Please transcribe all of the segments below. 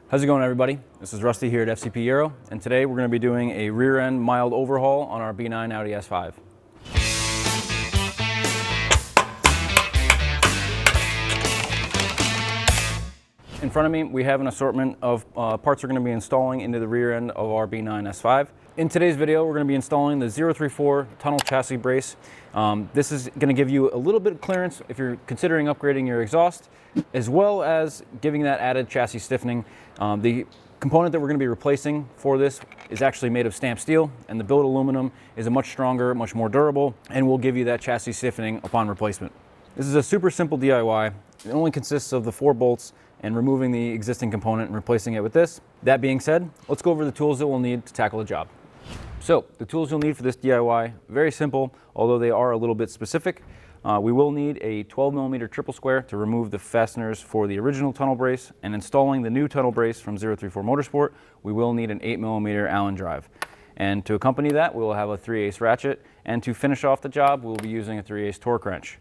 How's it going, everybody? This is Rusty here at FCP Euro, and today we're going to be doing a rear end mild overhaul on our B9 Audi S5. In front of me, we have an assortment of parts we're going to be installing into the rear end of our B9 S5. In today's video, we're going to be installing the 034 tunnel chassis brace. This is going to give you a little bit of clearance if you're considering upgrading your exhaust, as well as giving that added chassis stiffening. The component that we're going to be replacing for this is actually made of stamped steel, and the billet aluminum is a much stronger, much more durable, and will give you that chassis stiffening upon replacement. This is a super simple DIY. It only consists of the 4 bolts and removing the existing component and replacing it with this. That being said, let's go over the tools that we'll need to tackle the job. So the tools you'll need for this DIY, very simple, although they are a little bit specific. We will need a 12mm triple square to remove the fasteners for the original tunnel brace, and installing the new tunnel brace from 034 Motorsport, we will need an 8mm Allen drive. And to accompany that, we will have a 3/8 ratchet, and to finish off the job, we'll be using a 3/8 torque wrench.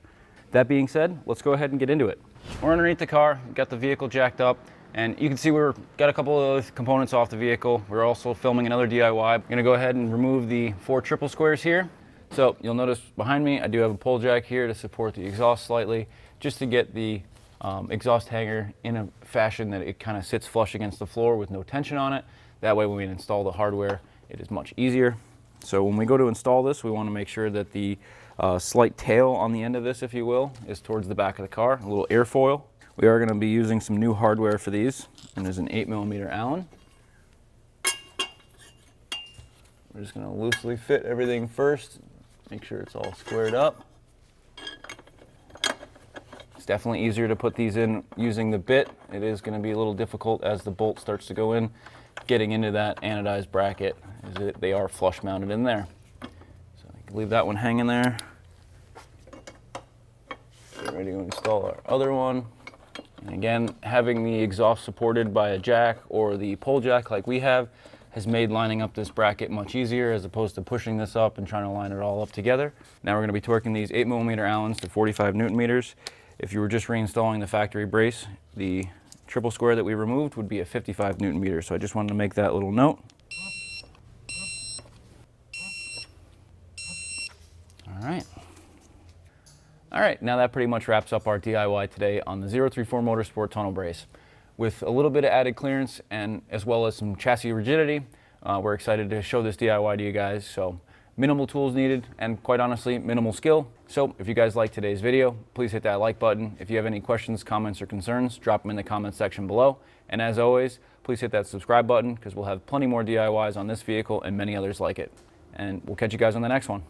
That being said, let's go ahead and get into it. We're underneath the car, got the vehicle jacked up, and you can see we've got a couple of components off the vehicle. We're also filming another DIY. I'm gonna go ahead and remove the 4 triple squares here. So you'll notice behind me, I do have a pull jack here to support the exhaust slightly, just to get the exhaust hanger in a fashion that it kind of sits flush against the floor with no tension on it. That way when we install the hardware, it is much easier. So when we go to install this, we want to make sure that the slight tail on the end of this, if you will, is towards the back of the car, a little airfoil. We are going to be using some new hardware for these, and there's an 8mm Allen. We're just going to loosely fit everything first, make sure it's all squared up. It's definitely easier to put these in using the bit. It is going to be a little difficult as the bolt starts to go in, getting into that anodized bracket, as they are flush mounted in there. So I can leave that one hanging there. Get ready to install our other one. And again, having the exhaust supported by a jack or the pull jack like we have has made lining up this bracket much easier, as opposed to pushing this up and trying to line it all up together. Now we're going to be torquing these 8mm Allens to 45 Newton meters. If you were just reinstalling the factory brace, the triple square that we removed would be a 55 Newton meters. So I just wanted to make that little note. All right, now that pretty much wraps up our DIY today on the 034 Motorsport tunnel brace. With a little bit of added clearance and as well as some chassis rigidity, we're excited to show this DIY to you guys. So minimal tools needed, and quite honestly, minimal skill. So if you guys like today's video, please hit that like button. If you have any questions, comments, or concerns, drop them in the comments section below. And as always, please hit that subscribe button, because we'll have plenty more DIYs on this vehicle and many others like it. And we'll catch you guys on the next one.